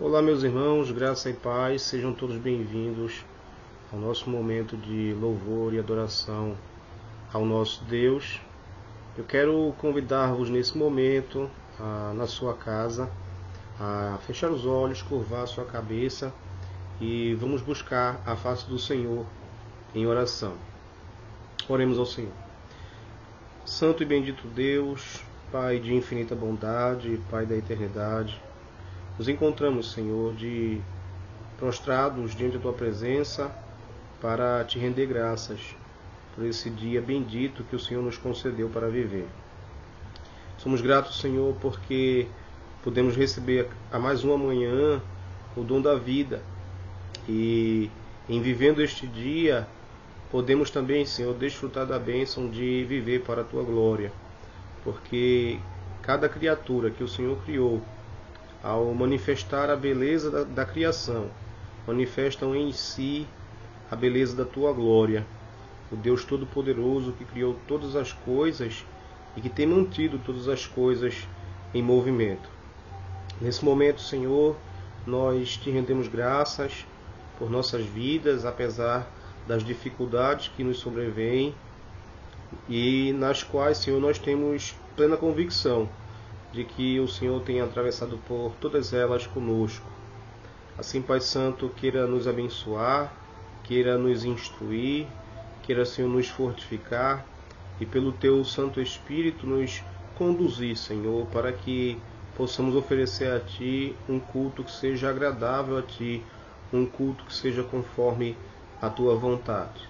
Olá, meus irmãos, graça e paz, sejam todos bem-vindos ao nosso momento de louvor e adoração ao nosso Deus. Eu quero convidar-vos nesse momento, na sua casa, a fechar os olhos, curvar a sua cabeça e vamos buscar a face do Senhor em oração. Oremos ao Senhor. Santo e bendito Deus, Pai de infinita bondade, Pai da eternidade, nos encontramos, Senhor, prostrados diante da Tua presença para Te render graças por esse dia bendito que o Senhor nos concedeu para viver. Somos gratos, Senhor, porque podemos receber a mais uma manhã o dom da vida e, em vivendo este dia, podemos também, Senhor, desfrutar da bênção de viver para a Tua glória, porque cada criatura que o Senhor criou, ao manifestar a beleza da criação, manifestam em si a beleza da Tua glória. O Deus Todo-Poderoso que criou todas as coisas e que tem mantido todas as coisas em movimento. Nesse momento, Senhor, nós Te rendemos graças por nossas vidas, apesar das dificuldades que nos sobrevêm e nas quais, Senhor, nós temos plena convicção de que o Senhor tem atravessado por todas elas conosco. Assim, Pai Santo, queira nos abençoar, queira nos instruir, queira, Senhor, nos fortificar e pelo Teu Santo Espírito nos conduzir, Senhor, para que possamos oferecer a Ti um culto que seja agradável a Ti, um culto que seja conforme a Tua vontade.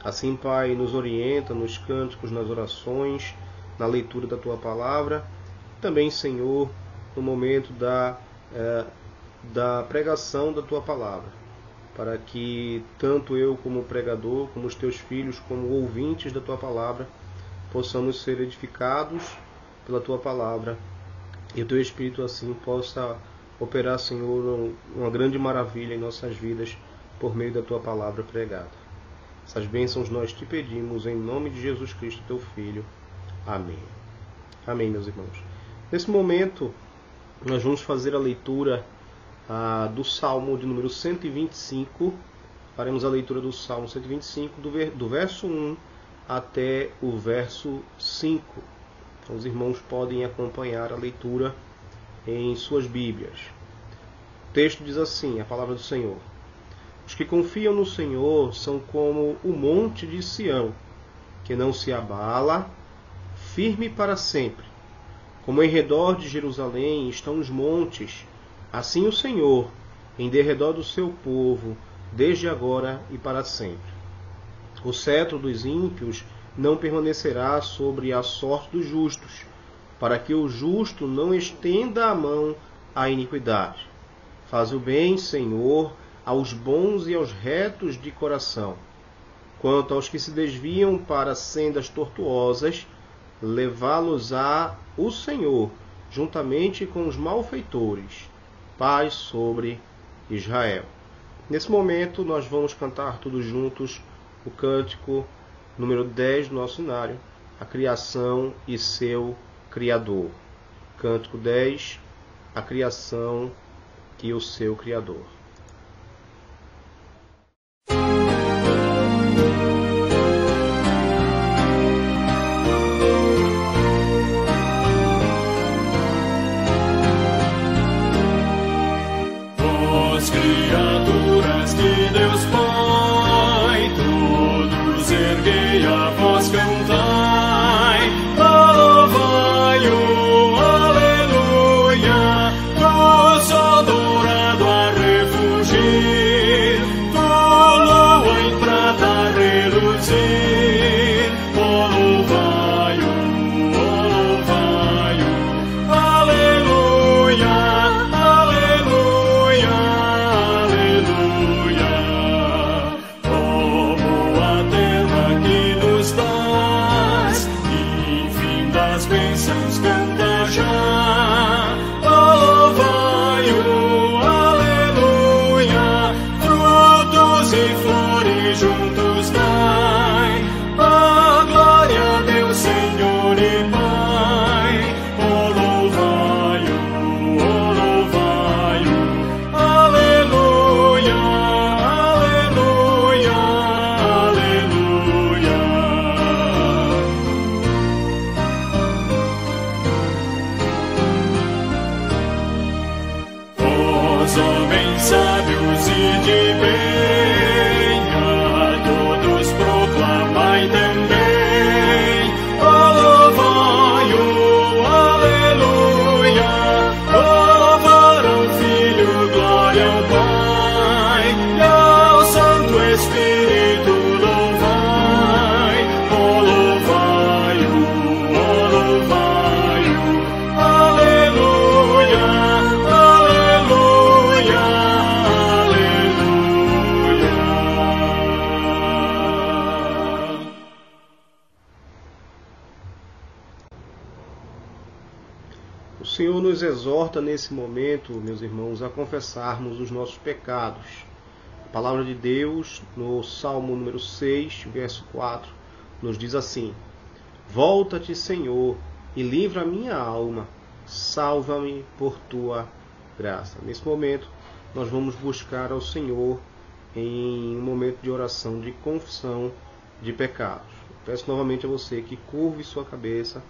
Assim, Pai, nos orienta nos cânticos, nas orações, na leitura da Tua palavra. Também, Senhor, no momento da pregação da Tua palavra, para que tanto eu como pregador, como os Teus filhos, como ouvintes da Tua palavra, possamos ser edificados pela Tua palavra e o Teu Espírito assim possa operar, Senhor, uma grande maravilha em nossas vidas por meio da Tua palavra pregada. Essas bênçãos nós Te pedimos em nome de Jesus Cristo, Teu Filho. Amém. Amém, meus irmãos. Nesse momento, nós vamos fazer a leitura do Salmo de número 125. Faremos a leitura do Salmo 125, do verso 1 até o verso 5. Então, os irmãos podem acompanhar a leitura em suas Bíblias. O texto diz assim, a palavra do Senhor. Os que confiam no Senhor são como o monte de Sião, que não se abala, firme para sempre. Como em redor de Jerusalém estão os montes, assim o Senhor, em derredor do seu povo, desde agora e para sempre. O cetro dos ímpios não permanecerá sobre a sorte dos justos, para que o justo não estenda a mão à iniquidade. Faz o bem, Senhor, aos bons e aos retos de coração. Quanto aos que se desviam para sendas tortuosas, levá-los-á o Senhor, juntamente com os malfeitores. Paz sobre Israel. Nesse momento, nós vamos cantar todos juntos o cântico número 10 do nosso inário, a criação e seu Criador. Cântico 10, a criação e o seu Criador. Criaturas que Deus põe, todos erguei a voz, cantai, louvai-o, aleluia, do sol dourado a refugir, do lua em prata a reluzir, louvai-o, aleluia, aleluia. O Senhor nos exorta nesse momento, meus irmãos, a confessarmos os nossos pecados. A palavra de Deus, no Salmo número 6, verso 4, nos diz assim: Volta-te, Senhor, e livra a minha alma, salva-me por tua graça. Nesse momento, nós vamos buscar ao Senhor em um momento de oração, de confissão de pecados. Peço novamente a você que curve sua cabeça,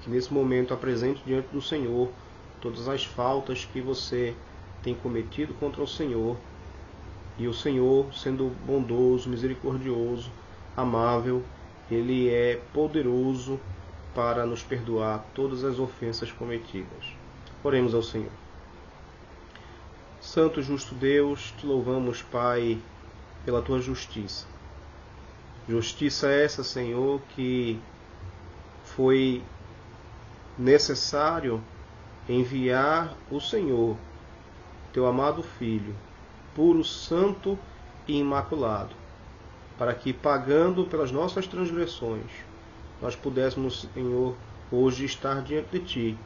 que nesse momento apresente diante do Senhor todas as faltas que você tem cometido contra o Senhor. E o Senhor, sendo bondoso, misericordioso, amável, Ele é poderoso para nos perdoar todas as ofensas cometidas. Oremos ao Senhor. Santo e justo Deus, te louvamos, Pai, pela tua justiça. Justiça essa, Senhor, que foi necessário enviar o Senhor, teu amado Filho, puro, santo e imaculado, para que, pagando pelas nossas transgressões, nós pudéssemos, Senhor, hoje estar diante de Ti,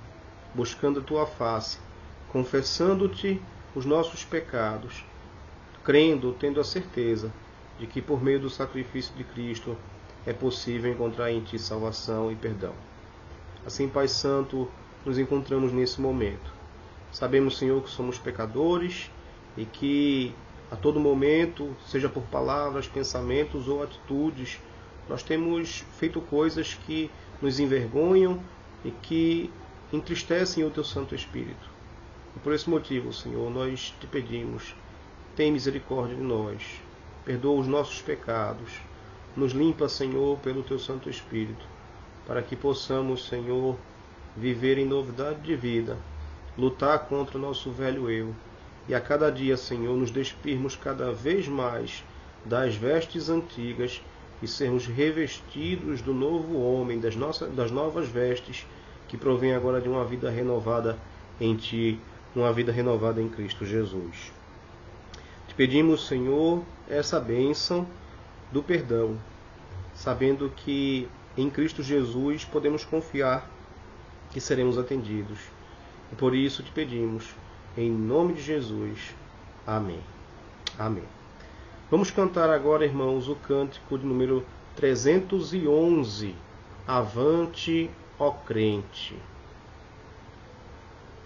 buscando a Tua face, confessando-Te os nossos pecados, crendo, tendo a certeza de que por meio do sacrifício de Cristo é possível encontrar em Ti salvação e perdão. Assim, Pai Santo, nos encontramos nesse momento. Sabemos, Senhor, que somos pecadores e que a todo momento, seja por palavras, pensamentos ou atitudes, nós temos feito coisas que nos envergonham e que entristecem o Teu Santo Espírito. E por esse motivo, Senhor, nós te pedimos, tem misericórdia de nós, perdoa os nossos pecados, nos limpa, Senhor, pelo Teu Santo Espírito, para que possamos, Senhor, viver em novidade de vida, lutar contra o nosso velho eu, e a cada dia, Senhor, nos despirmos cada vez mais das vestes antigas e sermos revestidos do novo homem, das novas vestes que provém agora de uma vida renovada em Ti, uma vida renovada em Cristo Jesus. Te pedimos, Senhor, essa bênção do perdão, sabendo que em Cristo Jesus podemos confiar que seremos atendidos. E por isso te pedimos, em nome de Jesus. Amém. Amém. Vamos cantar agora, irmãos, o cântico de número 311. Avante, ó crente.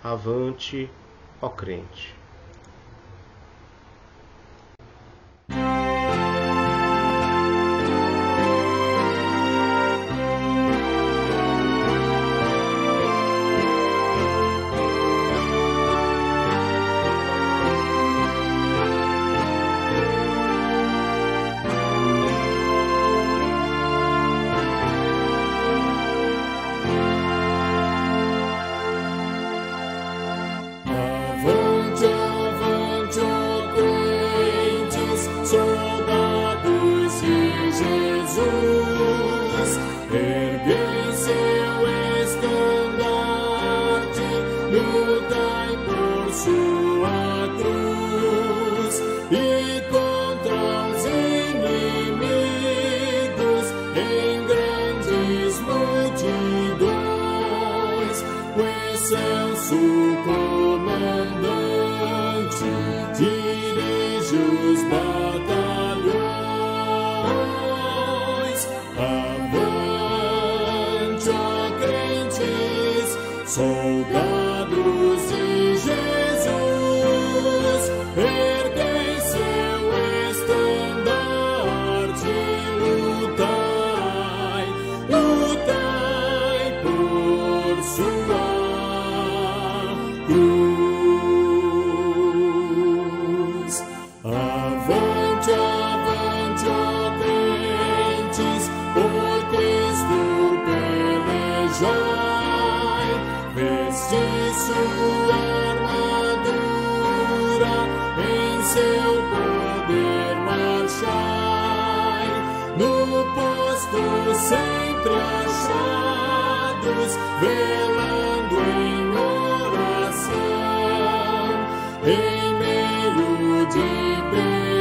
Avante, ó crente. Soldados de Jesus, erguei seu estandarte, lutai, lutai por sua cruz. Avante, avante, ó crentes, por Cristo pelejai. Veste sua armadura, em seu poder marchai, no posto sempre achados, velando em oração, em meio de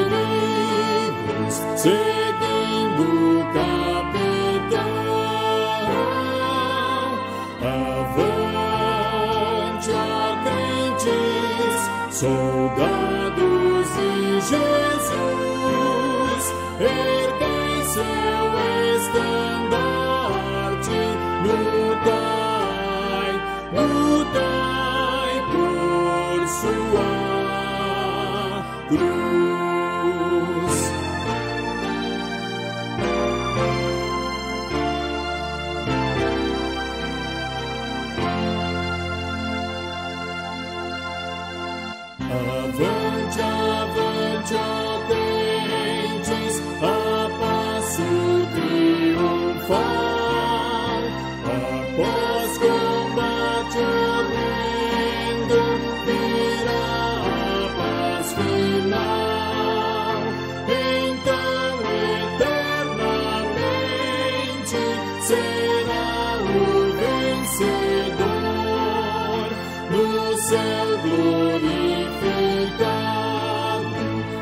perigos, seguindo o capitão. Avante, Soldados de Jesus, erguei seu estandarte, lutai, lutai por sua cruz. Avante, avante, ó crentes, a passo triunfal. Após combate horrendo, virá a paz final. Então, eternamente, será o vencedor no céu glorificado,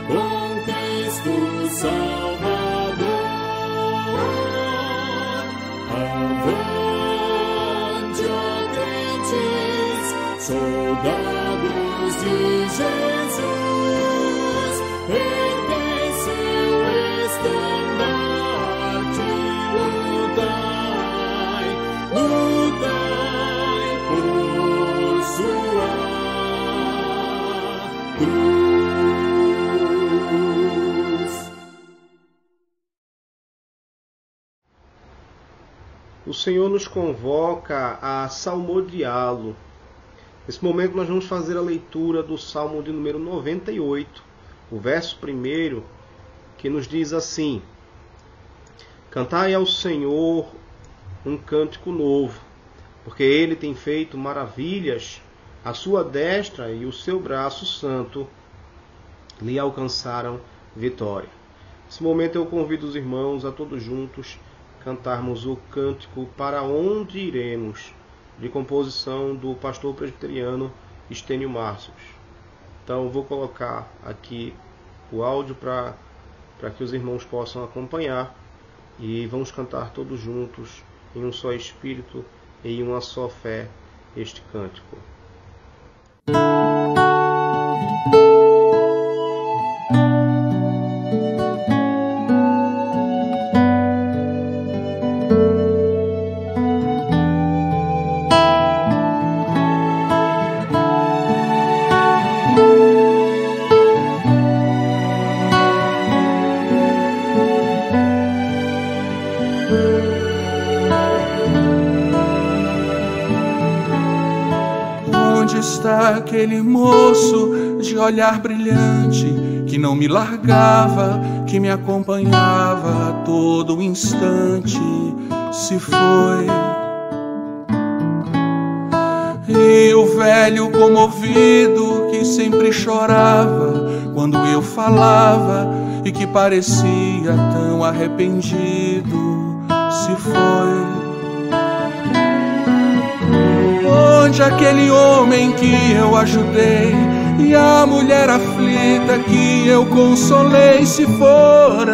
com Cristo Salvador. Avante, ó crentes, soldados de Jesus, erguei seu estandarte, lutai, lutai por sua cruz. O Senhor nos convoca a salmodiá-lo. Nesse momento nós vamos fazer a leitura do Salmo de número 98, o verso 1, que nos diz assim: Cantai ao Senhor um cântico novo, porque Ele tem feito maravilhas, a sua destra e o seu braço santo lhe alcançaram vitória. Nesse momento eu convido os irmãos a todos juntos cantarmos o cântico Para Onde Iremos, de composição do pastor presbiteriano Estênio Márcios. Então vou colocar aqui o áudio para que os irmãos possam acompanhar, e vamos cantar todos juntos em um só espírito e em uma só fé este cântico. Está aquele moço de olhar brilhante que não me largava, que me acompanhava a todo instante, se foi. E o velho comovido que sempre chorava quando eu falava e que parecia tão arrependido, se foi. Onde aquele homem que eu ajudei e a mulher aflita que eu consolei se foram,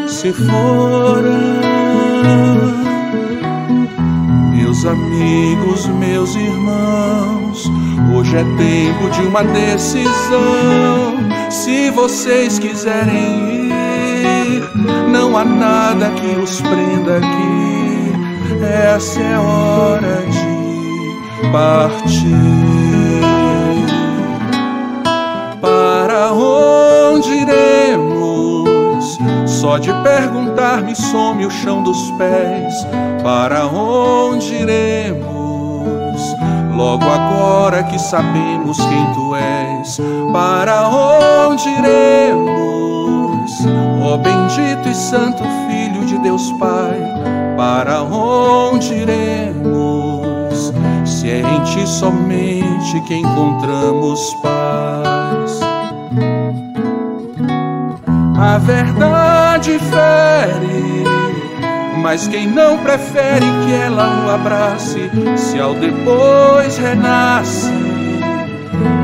se foram. Meus amigos, meus irmãos, hoje é tempo de uma decisão. Se vocês quiserem ir, não há nada que os prenda aqui. Essa é hora de partir. Para onde iremos? Só de perguntar me some o chão dos pés. Para onde iremos? Logo agora que sabemos quem tu és. Para onde iremos? Ó bendito e santo Filho de Deus Pai. Para onde iremos, se é em ti somente que encontramos paz? A verdade fere, mas quem não prefere que ela o abrace, se ao depois renasce,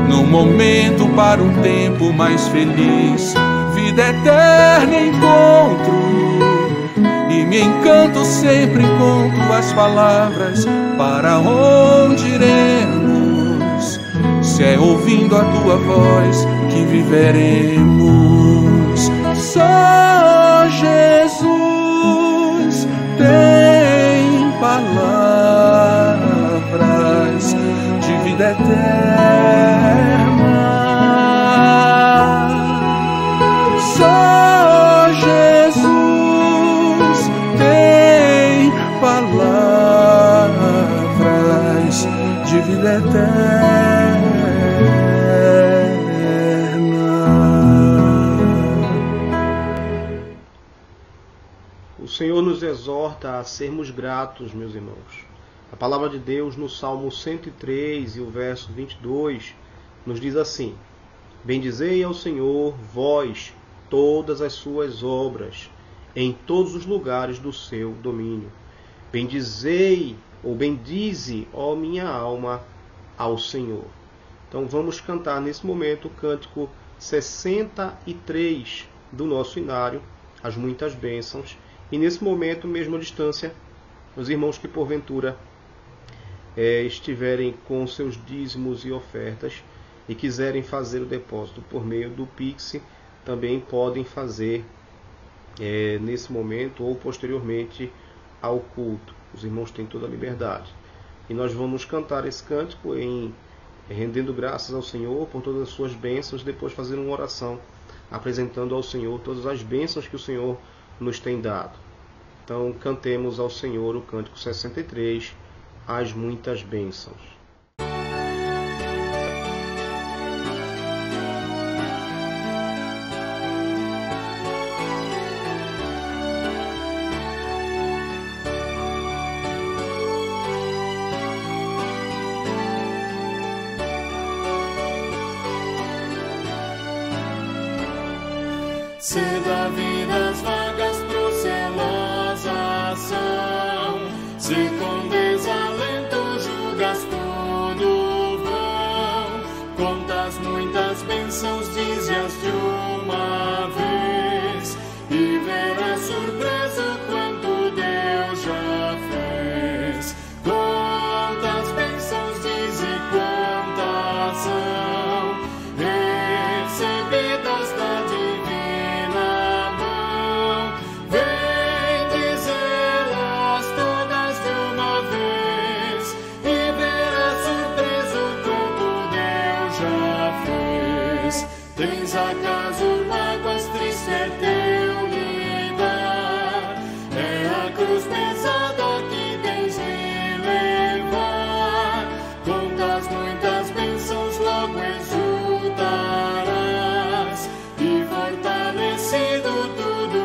num momento para um tempo mais feliz, vida eterna encontro. E me encanto sempre com tuas palavras. Para onde iremos? é ouvindo a tua voz que viveremos. Só Jesus tem palavras de vida eterna. Só Jesus tem palavras de vida eterna. O Senhor nos exorta a sermos gratos, meus irmãos. A palavra de Deus no Salmo 103 e o verso 22 nos diz assim: Bendizei ao Senhor, vós, todas as suas obras, em todos os lugares do seu domínio. Bendizei, ou bendize, ó minha alma, ao Senhor. Então vamos cantar nesse momento o cântico 63 do nosso inário, As Muitas Bênçãos. E nesse momento, mesmo à distância, os irmãos que porventura estiverem com seus dízimos e ofertas e quiserem fazer o depósito por meio do Pix, também podem fazer nesse momento ou posteriormente ao culto. Os irmãos têm toda a liberdade. E nós vamos cantar esse cântico rendendo graças ao Senhor por todas as suas bênçãos, depois fazer uma oração apresentando ao Senhor todas as bênçãos que o Senhor nos tem dado. Então cantemos ao Senhor o cântico 63, As Muitas Bênçãos. Se da vida as vagas procelosas são, se com desalento julgas tudo vão, contas muitas bênçãos, dize-as de uma vez, e verás surpreso quanto Deus já fez. Quantas bênçãos diz e quantas são, recebidas da divina mão, vem dizê-las todas de uma vez, e verás surpreso quanto Deus já fez. Tens acaso mágoas, triste é teu lidar, é a cruz pesada que tens de levar, contas muitas bênçãos, logo exultarás, e fortalecido tudo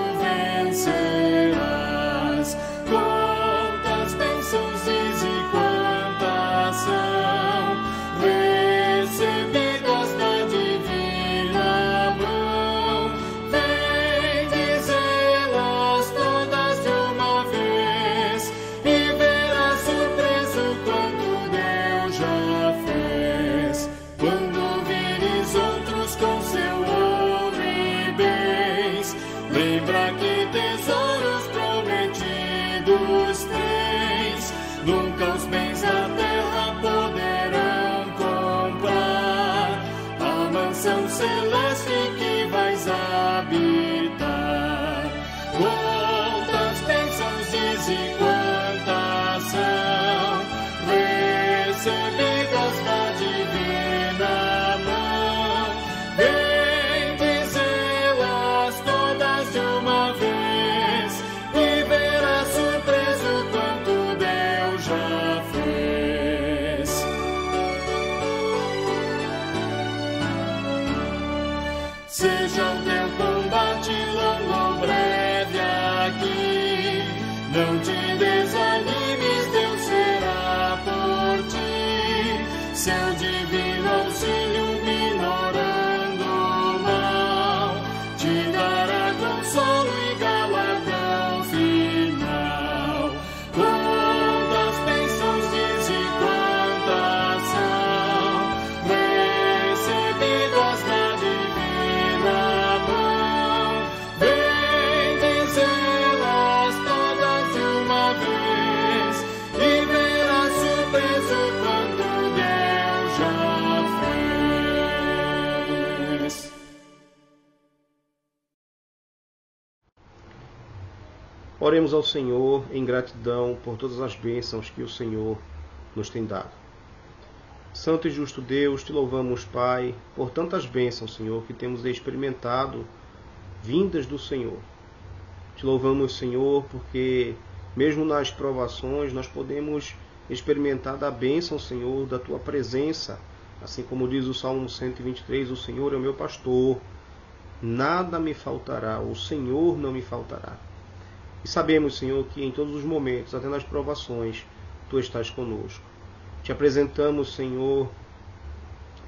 vencerás. Quantas bênçãos diz e quantas são, recebidas da divina mão, vem dizê-las todas de uma vez, e verás surpreso quanto Deus já fez. Quando vires outros com seu ouro e bens, lembra que tesouros prometidos tens. Nunca os bens da terra poderão comprar a mansão celeste que vais habitar. Quantas bênçãos diz e quantas são, recebidas da divina mão, vem dizê-las todas de uma vez, e verás surpreso quanto Deus já fez. Seja o teu combate longo ou breve aqui, não te desanimes, Deus será por ti. Seu divino auxílio minorando o mal, te dará consolo e galardão final. Quantas bênçãos diz e quantas são, recebidas da divina mão, vem dizê-las todas de uma vez, e verás surpreso quanto Deus já fez. Oremos ao Senhor em gratidão por todas as bênçãos que o Senhor nos tem dado. Santo e justo Deus, te louvamos, Pai, por tantas bênçãos, Senhor, que temos experimentado vindas do Senhor. Te louvamos, Senhor, porque mesmo nas provações nós podemos experimentar da bênção, Senhor, da Tua presença. Assim como diz o Salmo 123, o Senhor é o meu pastor, nada me faltará, o Senhor não me faltará. E sabemos, Senhor, que em todos os momentos, até nas provações, Tu estás conosco. Te apresentamos, Senhor,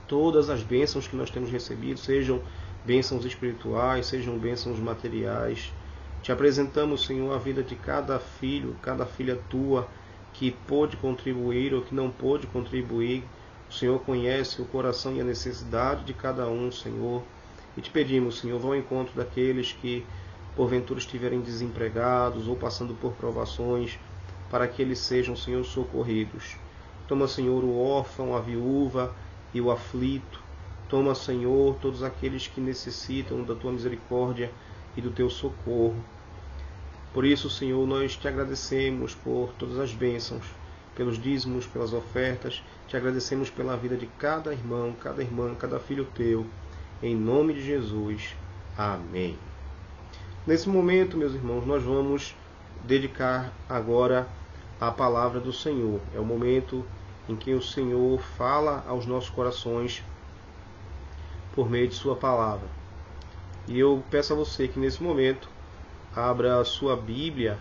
todas as bênçãos que nós temos recebido, sejam bênçãos espirituais, sejam bênçãos materiais. Te apresentamos, Senhor, a vida de cada filho, cada filha Tua, que pôde contribuir ou que não pôde contribuir. O Senhor conhece o coração e a necessidade de cada um, Senhor. E te pedimos, Senhor, vá ao encontro daqueles que porventura estiverem desempregados ou passando por provações, para que eles sejam, Senhor, socorridos. Toma, Senhor, o órfão, a viúva e o aflito. Toma, Senhor, todos aqueles que necessitam da Tua misericórdia e do Teu socorro. Por isso, Senhor, nós te agradecemos por todas as bênçãos, pelos dízimos, pelas ofertas. Te agradecemos pela vida de cada irmão, cada irmã, cada filho Teu. Em nome de Jesus. Amém. Nesse momento, meus irmãos, nós vamos dedicar agora a palavra do Senhor. É o momento em que o Senhor fala aos nossos corações por meio de Sua palavra. E eu peço a você que nesse momento abra a sua Bíblia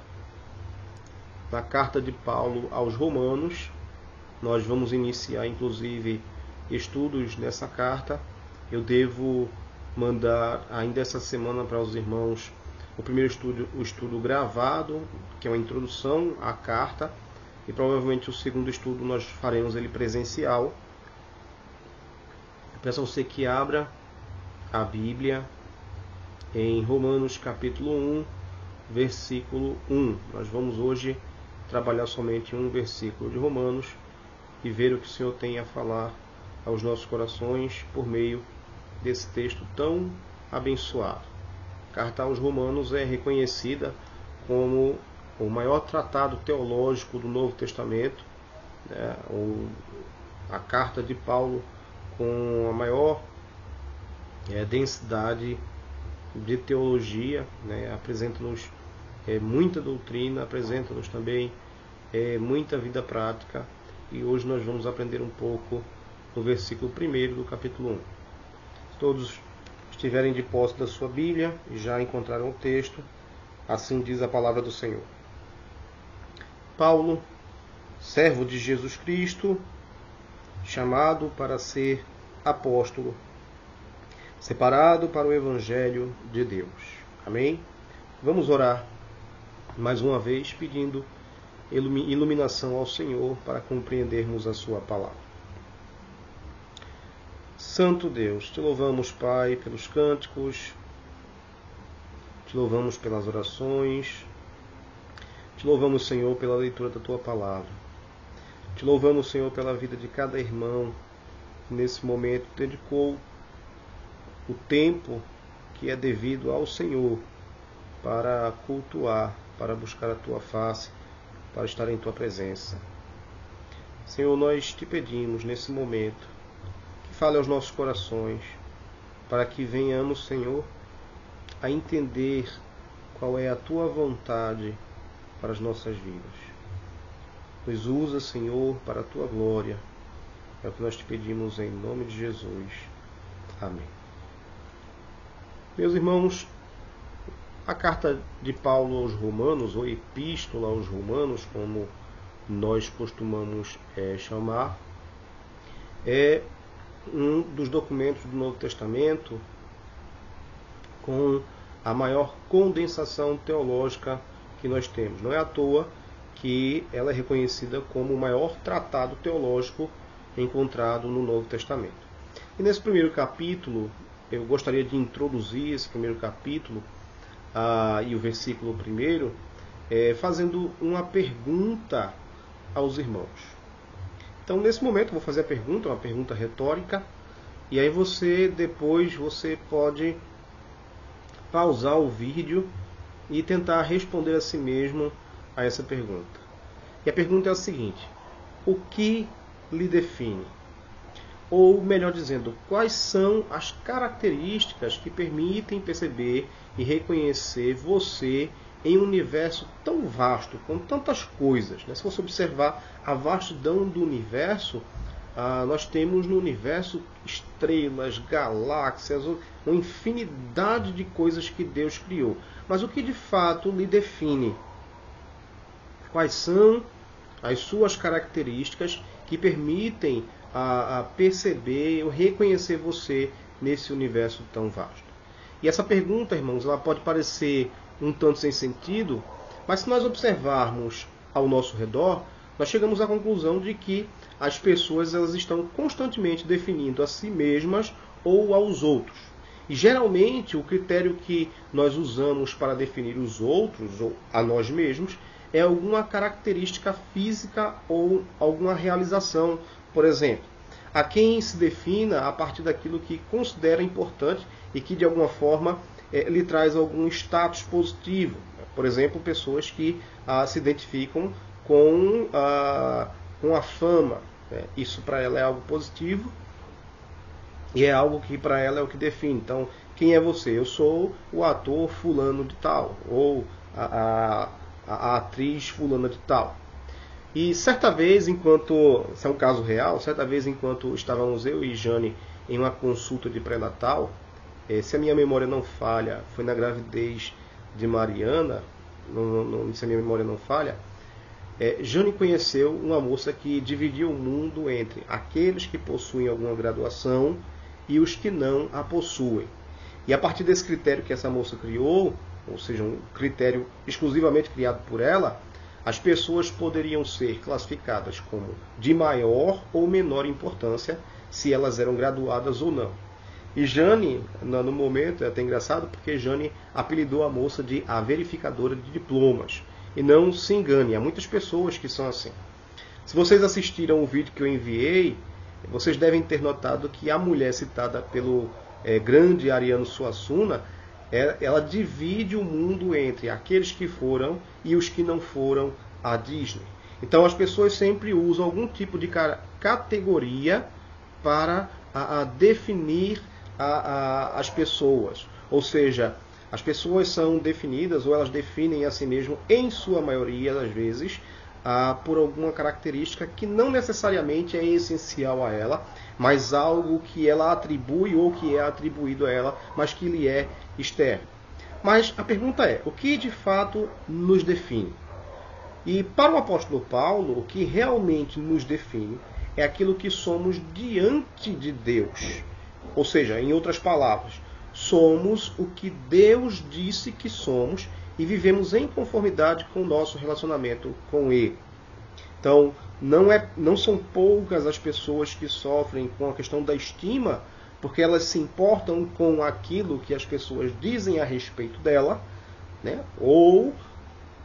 na carta de Paulo aos Romanos. Nós vamos iniciar, inclusive, estudos nessa carta. Eu devo mandar ainda essa semana para os irmãos o primeiro estudo, o estudo gravado, que é uma introdução à carta, e provavelmente o segundo estudo nós faremos ele presencial. Eu peço a você que abra a Bíblia em Romanos capítulo 1, versículo 1. Nós vamos hoje trabalhar somente um versículo de Romanos e ver o que o Senhor tem a falar aos nossos corações por meio desse texto tão abençoado. A carta aos Romanos é reconhecida como o maior tratado teológico do Novo Testamento, né? A carta de Paulo com a maior densidade de teologia, né? Apresenta-nos muita doutrina, apresenta-nos também muita vida prática, e hoje nós vamos aprender um pouco no versículo 1 do capítulo 1. Todos estiverem de posse da sua Bíblia e já encontraram o texto, assim diz a palavra do Senhor. Paulo, servo de Jesus Cristo, chamado para ser apóstolo, separado para o Evangelho de Deus. Amém? Vamos orar mais uma vez, pedindo iluminação ao Senhor para compreendermos a sua palavra. Santo Deus, te louvamos, Pai, pelos cânticos, te louvamos pelas orações, te louvamos, Senhor, pela leitura da Tua palavra. Te louvamos, Senhor, pela vida de cada irmão que nesse momento dedicou o tempo que é devido ao Senhor para cultuar, para buscar a Tua face, para estar em Tua presença. Senhor, nós te pedimos nesse momento que fale aos nossos corações, para que venhamos, Senhor, a entender qual é a Tua vontade para as nossas vidas. Nos usa, Senhor, para a Tua glória. É o que nós te pedimos em nome de Jesus. Amém. Meus irmãos, a carta de Paulo aos Romanos, ou epístola aos Romanos, como nós costumamos chamar, é um dos documentos do Novo Testamento com a maior condensação teológica que nós temos. Não é à toa que ela é reconhecida como o maior tratado teológico encontrado no Novo Testamento. E nesse primeiro capítulo, eu gostaria de introduzir esse primeiro capítulo e o versículo 1, fazendo uma pergunta aos irmãos. Então, nesse momento, eu vou fazer a pergunta, uma pergunta retórica, e aí depois você pode pausar o vídeo e tentar responder a si mesmo a essa pergunta. E a pergunta é a seguinte: o que lhe define? Ou, melhor dizendo, quais são as características que permitem perceber e reconhecer você em um universo tão vasto, com tantas coisas, né? Se você observar a vastidão do universo, nós temos no universo estrelas, galáxias, uma infinidade de coisas que Deus criou. Mas o que de fato lhe define? Quais são as suas características que permitem perceber ou reconhecer você nesse universo tão vasto? E essa pergunta, irmãos, ela pode parecer um tanto sem sentido, mas se nós observarmos ao nosso redor, nós chegamos à conclusão de que as pessoas elas estão constantemente definindo a si mesmas ou aos outros. E geralmente o critério que nós usamos para definir os outros ou a nós mesmos é alguma característica física ou alguma realização. Por exemplo, há quem se defina a partir daquilo que considera importante e que de alguma forma lhe traz algum status positivo. Por exemplo, pessoas que se identificam com a fama. Isso para ela é algo positivo e é algo que para ela é o que define. Então, quem é você? Eu sou o ator fulano de tal, ou a atriz fulana de tal. E certa vez, isso é um caso real, certa vez enquanto estávamos eu e Jane em uma consulta de pré-natal, se a minha memória não falha, foi na gravidez de Mariana, se a minha memória não falha, Jane conheceu uma moça que dividia o mundo entre aqueles que possuem alguma graduação e os que não a possuem. E a partir desse critério que essa moça criou, ou seja, um critério exclusivamente criado por ela, as pessoas poderiam ser classificadas como de maior ou menor importância, se elas eram graduadas ou não. E Jane, no momento, é até engraçado, porque Jane apelidou a moça de a verificadora de diplomas. E não se engane, há muitas pessoas que são assim. Se vocês assistiram o vídeo que eu enviei, vocês devem ter notado que a mulher citada pelo grande Ariano Suassuna, ela divide o mundo entre aqueles que foram e os que não foram à Disney. Então as pessoas sempre usam algum tipo de categoria para definir as pessoas. Ou seja, as pessoas são definidas, ou elas definem a si mesmas, em sua maioria das vezes, por alguma característica que não necessariamente é essencial a ela, mas algo que ela atribui ou que é atribuído a ela, mas que lhe é externo. Mas a pergunta é, o que de fato nos define? E para o apóstolo Paulo, o que realmente nos define é aquilo que somos diante de Deus. Ou seja, em outras palavras, somos o que Deus disse que somos e vivemos em conformidade com o nosso relacionamento com Ele. Então, não são poucas as pessoas que sofrem com a questão da estima, porque elas se importam com aquilo que as pessoas dizem a respeito dela, né? Ou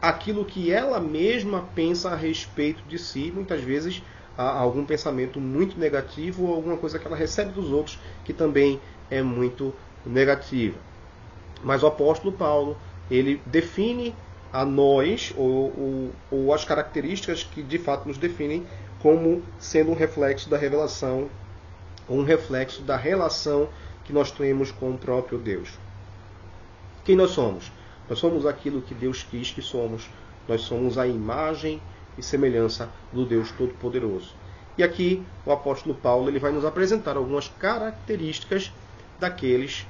aquilo que ela mesma pensa a respeito de si. Muitas vezes há algum pensamento muito negativo ou alguma coisa que ela recebe dos outros que também é muito negativa. Mas o apóstolo Paulo, ele define a nós, ou as características que de fato nos definem, como sendo um reflexo da revelação, um reflexo da relação que nós temos com o próprio Deus. Quem nós somos? Nós somos aquilo que Deus quis que somos. Nós somos a imagem e semelhança do Deus Todo-Poderoso. E aqui o apóstolo Paulo ele vai nos apresentar algumas características daqueles,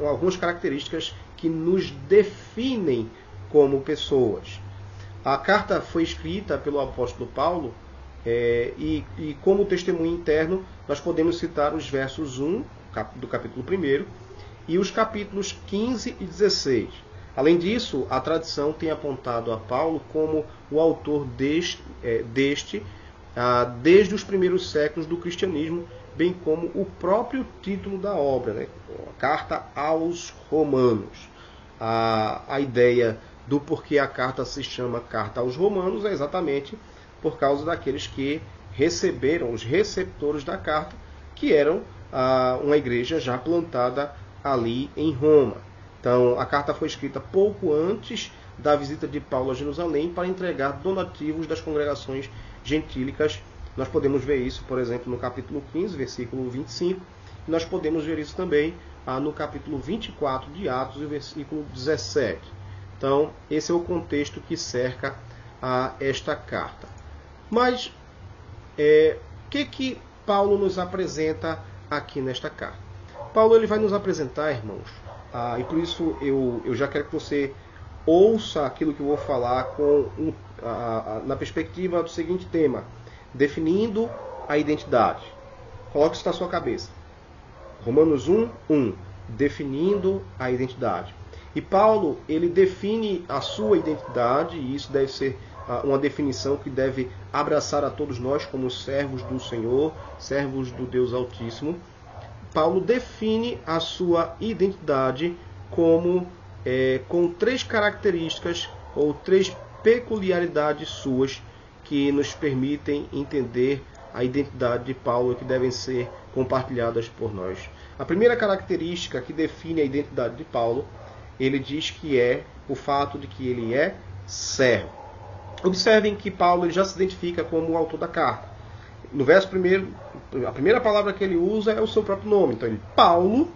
algumas características que nos definem como pessoas. A carta foi escrita pelo apóstolo Paulo e como testemunho interno nós podemos citar os versos 1 do capítulo 1 e os capítulos 15 e 16. Além disso, a tradição tem apontado a Paulo como o autor desde os primeiros séculos do cristianismo, bem como o próprio título da obra, né? A Carta aos Romanos. A ideia do porquê a carta se chama Carta aos Romanos é exatamente por causa daqueles que receberam, os receptores da carta, que eram uma igreja já plantada ali em Roma. Então, a carta foi escrita pouco antes da visita de Paulo a Jerusalém para entregar donativos das congregações gentílicas. Nós podemos ver isso, por exemplo, no capítulo 15, versículo 25. E nós podemos ver isso também no capítulo 24 de Atos, e versículo 17. Então, esse é o contexto que cerca a esta carta. Mas, o que Paulo nos apresenta aqui nesta carta? Paulo ele vai nos apresentar, irmãos, e por isso eu já quero que você ouça aquilo que eu vou falar na perspectiva do seguinte tema: definindo a identidade. Coloque isso na sua cabeça. Romanos 1:1, definindo a identidade. E Paulo, ele define a sua identidade, e isso deve ser uma definição que deve abraçar a todos nós como servos do Senhor, servos do Deus Altíssimo. Paulo define a sua identidade com 3 características ou 3 peculiaridades suas que nos permitem entender a identidade de Paulo e que devem ser compartilhadas por nós. A primeira característica que define a identidade de Paulo, ele diz que é o fato de que ele é servo. Observem que Paulo ele já se identifica como o autor da carta. No verso primeiro, a primeira palavra que ele usa é o seu próprio nome. Então ele, Paulo,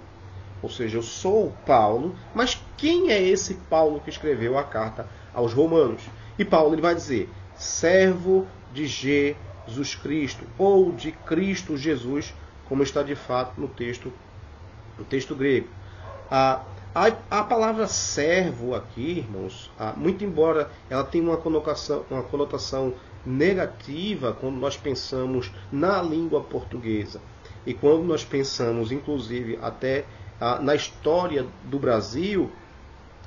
ou seja, eu sou Paulo, mas quem é esse Paulo que escreveu a carta aos Romanos? E Paulo ele vai dizer, servo de Jesus Cristo, ou de Cristo Jesus, como está de fato no texto grego. A palavra servo aqui, irmãos, muito embora ela tenha uma conotação negativa quando nós pensamos na língua portuguesa, e quando nós pensamos, inclusive, até na história do Brasil,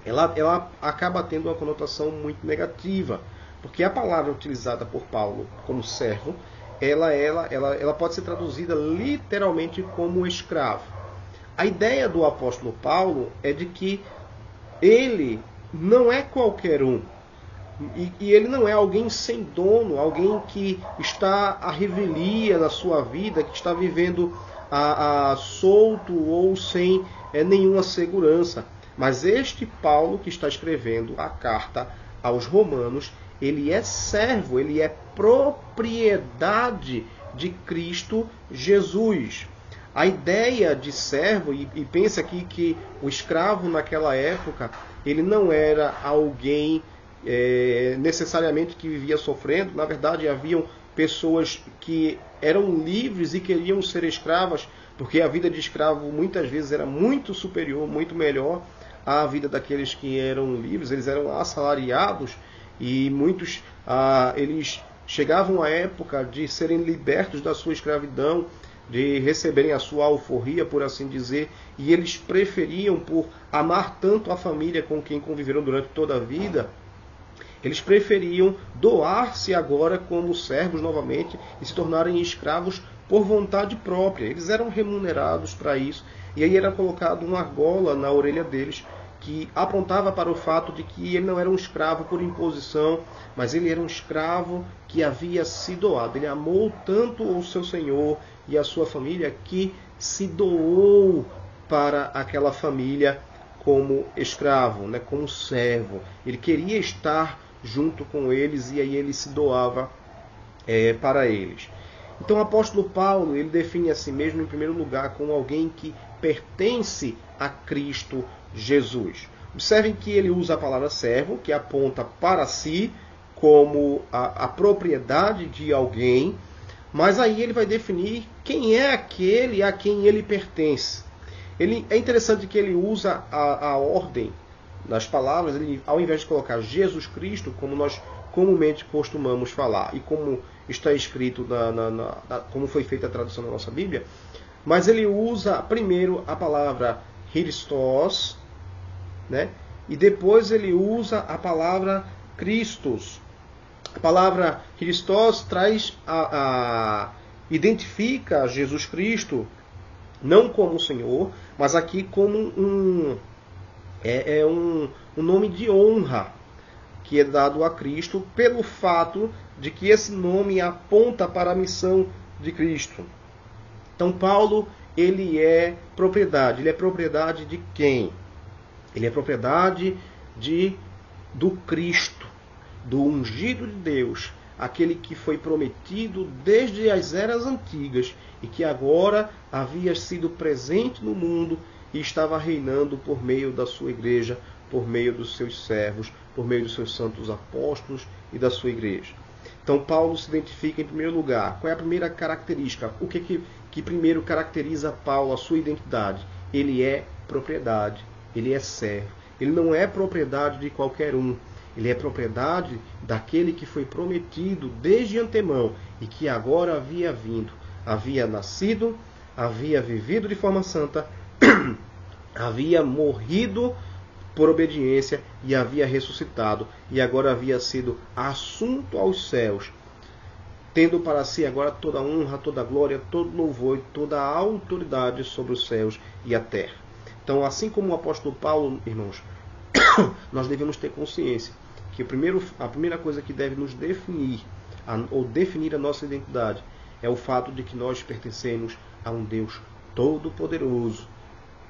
ela acaba tendo uma conotação muito negativa, porque a palavra utilizada por Paulo como servo, ela pode ser traduzida literalmente como escravo. A ideia do apóstolo Paulo é de que ele não é qualquer um. E ele não é alguém sem dono, alguém que está à revelia na sua vida, que está vivendo solto ou sem nenhuma segurança. Mas este Paulo que está escrevendo a carta aos Romanos, ele é servo, ele é propriedade de Cristo Jesus. A ideia de servo, e pense aqui que o escravo naquela época, ele não era alguém necessariamente que vivia sofrendo. Na verdade, haviam pessoas que eram livres e queriam ser escravas, porque a vida de escravo muitas vezes era muito superior, muito melhor à vida daqueles que eram livres. Eles eram assalariados e muitos eles chegavam à época de serem libertos da sua escravidão, de receberem a sua alforria, por assim dizer, e eles preferiam, por amar tanto a família com quem conviveram durante toda a vida, eles preferiam doar-se agora como servos novamente e se tornarem escravos por vontade própria. Eles eram remunerados para isso, e aí era colocado uma argola na orelha deles, que apontava para o fato de que ele não era um escravo por imposição, mas ele era um escravo que havia se doado. Ele amou tanto o seu senhor e a sua família que se doou para aquela família como escravo, como servo. Ele queria estar junto com eles e aí ele se doava para eles. Então o apóstolo Paulo ele define a si mesmo em primeiro lugar como alguém que pertence a Cristo Jesus. Observem que ele usa a palavra servo, que aponta para si como a propriedade de alguém, mas aí ele vai definir quem é aquele a quem ele pertence. É interessante que ele usa a ordem das palavras, ele, ao invés de colocar Jesus Cristo, como nós comumente costumamos falar, e como está escrito, como foi feita a tradução da nossa Bíblia, mas ele usa primeiro a palavra Christos, e depois ele usa a palavra Christos. A palavra Christos identifica Jesus Cristo não como Senhor, mas aqui como um nome de honra que é dado a Cristo pelo fato de que esse nome aponta para a missão de Cristo. Então Paulo, ele é propriedade. Ele é propriedade de quem? Ele é propriedade do Cristo, do ungido de Deus, aquele que foi prometido desde as eras antigas e que agora havia sido presente no mundo e estava reinando por meio da sua igreja, por meio dos seus servos, por meio dos seus santos apóstolos e da sua igreja. Então Paulo se identifica em primeiro lugar. Qual é a primeira característica? O que primeiro caracteriza Paulo, a sua identidade? Ele é propriedade, ele é servo. Ele não é propriedade de qualquer um. Ele é propriedade daquele que foi prometido desde antemão e que agora havia vindo. Havia nascido, havia vivido de forma santa, havia morrido por obediência e havia ressuscitado. E agora havia sido assunto aos céus, tendo para si agora toda a honra, toda a glória, todo louvor e toda a autoridade sobre os céus e a terra. Então, assim como o apóstolo Paulo, irmãos, nós devemos ter consciência que a primeira coisa que deve nos definir, ou definir a nossa identidade, é o fato de que nós pertencemos a um Deus todo-poderoso,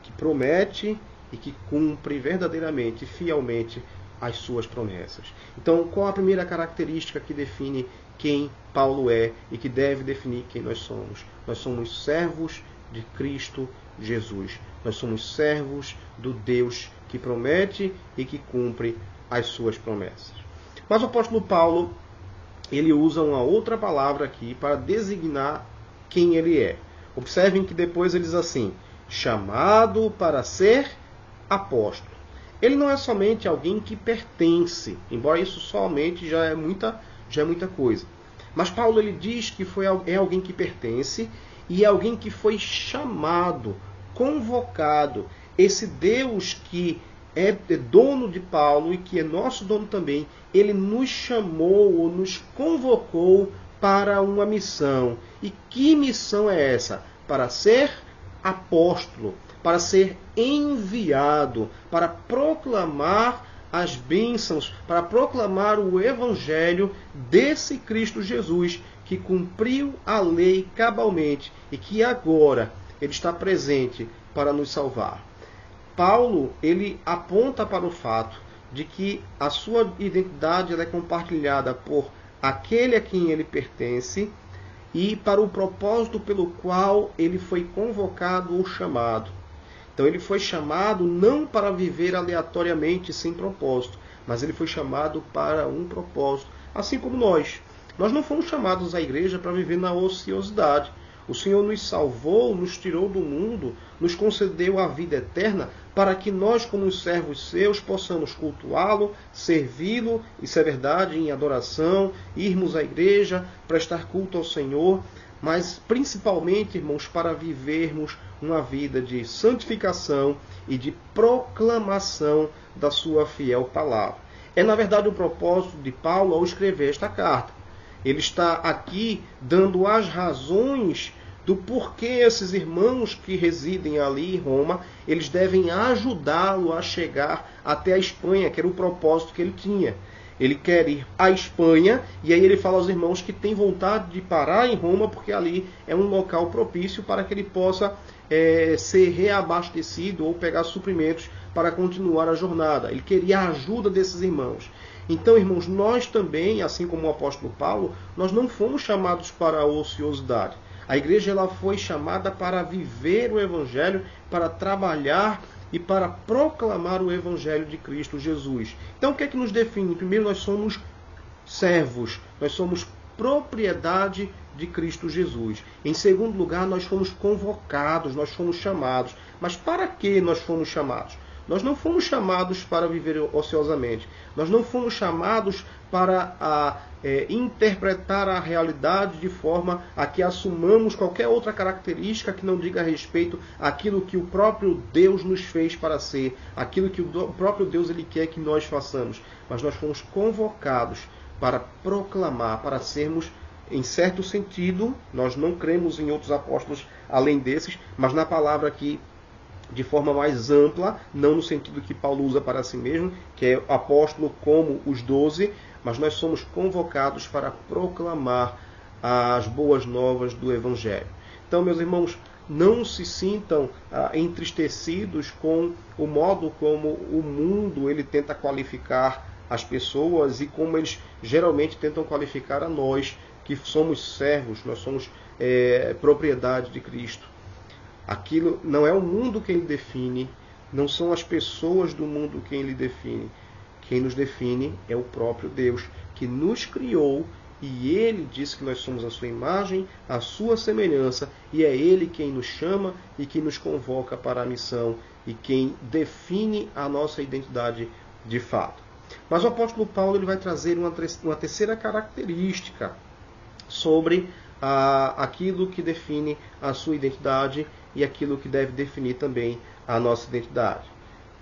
que promete e que cumpre verdadeiramente, fielmente, as suas promessas. Então, qual a primeira característica que define quem Paulo é e que deve definir quem nós somos? Nós somos servos de Cristo Jesus. Nós somos servos do Deus que promete e que cumpre as suas promessas. Mas o apóstolo Paulo, ele usa uma outra palavra aqui para designar quem ele é. Observem que depois ele diz assim: chamado para ser apóstolo. Ele não é somente alguém que pertence, embora isso somente já é muita coisa. Mas Paulo ele diz que é alguém que pertence e é alguém que foi chamado, convocado. Esse Deus que é dono de Paulo e que é nosso dono também, ele nos chamou ou nos convocou para uma missão. E que missão é essa? Para ser apóstolo, para ser enviado, para proclamar as bênçãos, para proclamar o evangelho desse Cristo Jesus, que cumpriu a lei cabalmente e que agora ele está presente para nos salvar. Paulo, ele aponta para o fato de que a sua identidade ela é compartilhada por aquele a quem ele pertence e para o propósito pelo qual ele foi convocado ou chamado. Então ele foi chamado não para viver aleatoriamente sem propósito, mas ele foi chamado para um propósito, assim como nós. Nós não fomos chamados à igreja para viver na ociosidade. O Senhor nos salvou, nos tirou do mundo, nos concedeu a vida eterna para que nós, como servos seus, possamos cultuá-lo, servi-lo, isso é verdade, em adoração, irmos à igreja, prestar culto ao Senhor, mas principalmente, irmãos, para vivermos uma vida de santificação e de proclamação da sua fiel palavra. É, na verdade, o propósito de Paulo ao escrever esta carta. Ele está aqui dando as razões do porquê esses irmãos que residem ali em Roma, eles devem ajudá-lo a chegar até a Espanha, que era o propósito que ele tinha. Ele quer ir à Espanha e aí ele fala aos irmãos que tem vontade de parar em Roma porque ali é um local propício para que ele possa ser reabastecido ou pegar suprimentos para continuar a jornada. Ele queria a ajuda desses irmãos. Então, irmãos, nós também, assim como o apóstolo Paulo, nós não fomos chamados para a ociosidade. A igreja ela foi chamada para viver o Evangelho, para trabalhar e para proclamar o Evangelho de Cristo Jesus. Então, o que é que nos define? Primeiro, nós somos servos, nós somos propriedade de Cristo Jesus. Em segundo lugar, nós fomos convocados, nós fomos chamados. Mas para que nós fomos chamados? Nós não fomos chamados para viver ociosamente. Nós não fomos chamados para interpretar a realidade de forma a que assumamos qualquer outra característica que não diga respeito àquilo que o próprio Deus nos fez para ser, aquilo que o próprio Deus ele quer que nós façamos. Mas nós fomos convocados para proclamar, para sermos, em certo sentido, nós não cremos em outros apóstolos além desses, mas na palavra aqui, de forma mais ampla, não no sentido que Paulo usa para si mesmo, que é apóstolo como os 12, mas nós somos convocados para proclamar as boas novas do Evangelho. Então, meus irmãos, não se sintam entristecidos com o modo como o mundo ele tenta qualificar as pessoas e como eles geralmente tentam qualificar a nós, que somos servos, nós somos propriedade de Cristo. Aquilo não é o mundo quem define, não são as pessoas do mundo quem lhe define. Quem nos define é o próprio Deus, que nos criou, e Ele diz que nós somos a sua imagem, a sua semelhança, e é Ele quem nos chama e quem nos convoca para a missão e quem define a nossa identidade de fato. Mas o apóstolo Paulo ele vai trazer uma terceira característica sobre aquilo que define a sua identidade e aquilo que deve definir também a nossa identidade.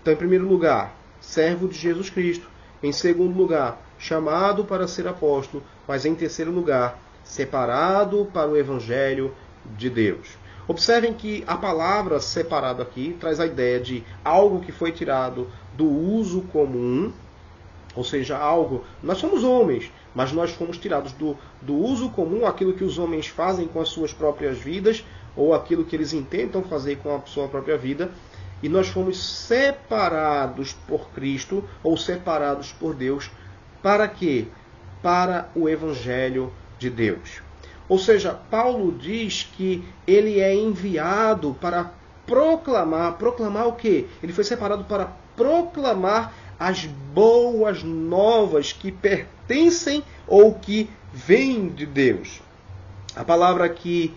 Então, em primeiro lugar, servo de Jesus Cristo. Em segundo lugar, chamado para ser apóstolo. Mas em terceiro lugar, separado para o Evangelho de Deus. Observem que a palavra separado aqui traz a ideia de algo que foi tirado do uso comum, ou seja, algo... Nós somos homens, mas nós fomos tirados do uso comum, aquilo que os homens fazem com as suas próprias vidas, ou aquilo que eles intentam fazer com a sua própria vida, e nós fomos separados por Cristo, ou separados por Deus, para quê? Para o Evangelho de Deus. Ou seja, Paulo diz que ele é enviado para proclamar o quê? Ele foi separado para proclamar as boas novas que pertencem ou que vêm de Deus. A palavra aqui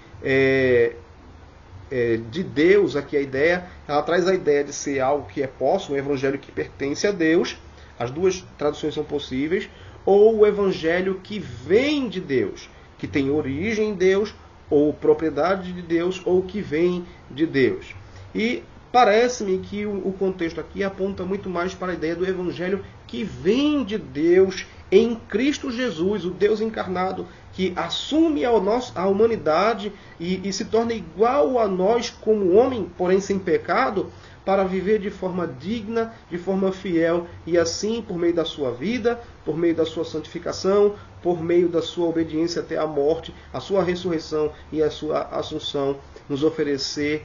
de Deus, aqui a ideia, ela traz a ideia de ser algo que é posse, um evangelho que pertence a Deus, as duas traduções são possíveis, ou o evangelho que vem de Deus, que tem origem em Deus, ou propriedade de Deus, ou que vem de Deus. E parece-me que o contexto aqui aponta muito mais para a ideia do evangelho que vem de Deus em Cristo Jesus, o Deus encarnado, que assume a humanidade e se torna igual a nós como homem, porém sem pecado, para viver de forma digna, de forma fiel, e assim, por meio da sua vida, por meio da sua santificação, por meio da sua obediência até a morte, a sua ressurreição e a sua assunção, nos oferecer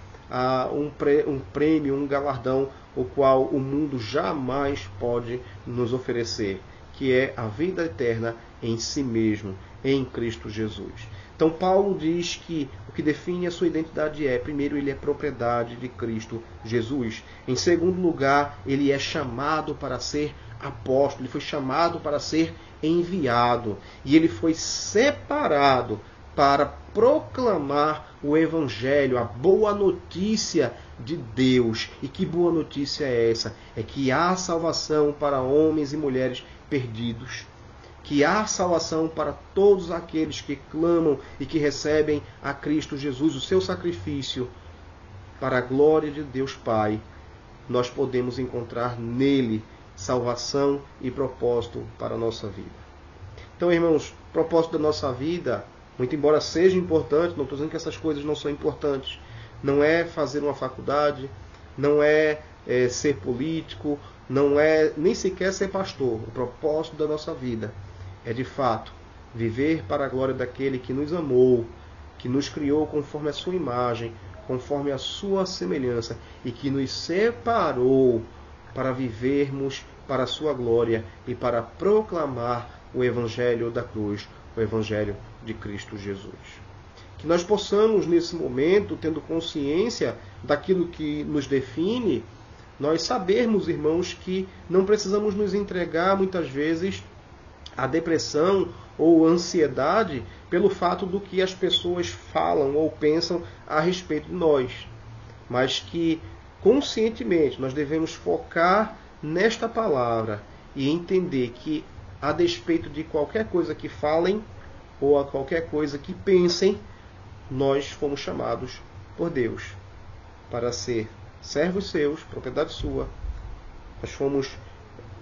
um prêmio, um galardão, o qual o mundo jamais pode nos oferecer, que é a vida eterna em si mesmo, em Cristo Jesus. Então Paulo diz que o que define a sua identidade primeiro, ele é propriedade de Cristo Jesus. Em segundo lugar, ele é chamado para ser apóstolo, ele foi chamado para ser enviado. E ele foi separado para proclamar o Evangelho, a boa notícia de Deus. E que boa notícia é essa? É que há salvação para homens e mulheres perdidos. Que há salvação para todos aqueles que clamam e que recebem a Cristo Jesus, o seu sacrifício, para a glória de Deus Pai. Nós podemos encontrar nele salvação e propósito para a nossa vida. Então, irmãos, o propósito da nossa vida, muito embora seja importante, não estou dizendo que essas coisas não são importantes, não é fazer uma faculdade, não é ser político, não é nem sequer ser pastor. O propósito da nossa vida é, de fato, viver para a glória daquele que nos amou, que nos criou conforme a sua imagem, conforme a sua semelhança, e que nos separou para vivermos para a sua glória e para proclamar o Evangelho da cruz, o Evangelho de Cristo Jesus. Que nós possamos, nesse momento, tendo consciência daquilo que nos define, nós sabermos, irmãos, que não precisamos nos entregar, muitas vezes, à depressão ou ansiedade pelo fato do que as pessoas falam ou pensam a respeito de nós. Mas que, conscientemente, nós devemos focar nesta palavra e entender que, a despeito de qualquer coisa que falem ou a qualquer coisa que pensem, nós fomos chamados por Deus para ser servos seus, propriedade sua. Nós fomos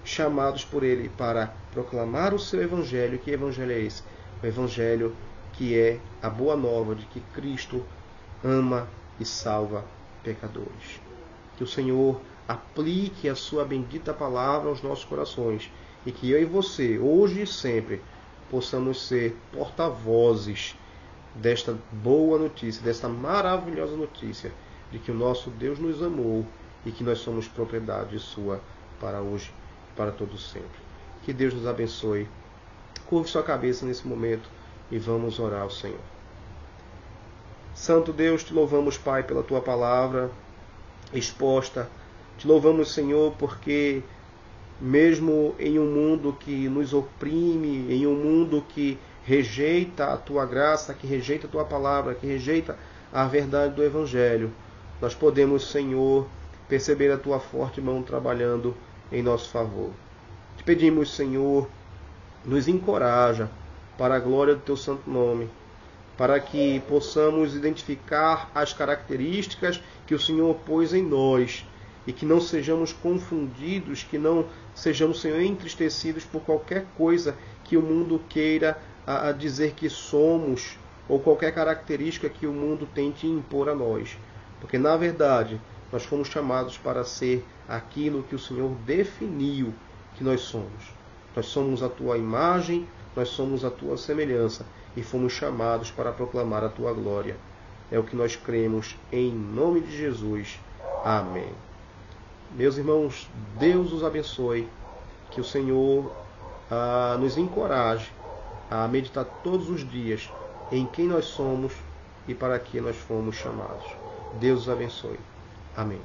chamados por Ele para proclamar o seu Evangelho. Que Evangelho é esse? O Evangelho que é a boa nova de que Cristo ama e salva pecadores. Que o Senhor aplique a sua bendita palavra aos nossos corações e que eu e você, hoje e sempre, possamos ser porta-vozes desta boa notícia, desta maravilhosa notícia de que o nosso Deus nos amou e que nós somos propriedade sua para hoje, para todo sempre. Que Deus nos abençoe. Curve sua cabeça nesse momento e vamos orar ao Senhor. Santo Deus, te louvamos, Pai, pela tua palavra exposta. Te louvamos, Senhor, porque mesmo em um mundo que nos oprime, em um mundo que rejeita a tua graça, que rejeita a tua palavra, que rejeita a verdade do Evangelho, nós podemos, Senhor, perceber a tua forte mão trabalhando em nosso favor. Te pedimos, Senhor, nos encoraja para a glória do teu santo nome, para que possamos identificar as características que o Senhor pôs em nós e que não sejamos confundidos, que não sejamos, Senhor, entristecidos por qualquer coisa que o mundo queira dizer que somos ou qualquer característica que o mundo tente impor a nós. Porque, na verdade, nós fomos chamados para ser aquilo que o Senhor definiu que nós somos. Nós somos a tua imagem, nós somos a tua semelhança e fomos chamados para proclamar a tua glória. É o que nós cremos em nome de Jesus. Amém. Meus irmãos, Deus os abençoe. Que o Senhor nos encoraje a meditar todos os dias em quem nós somos e para que nós fomos chamados. Deus os abençoe. Amém.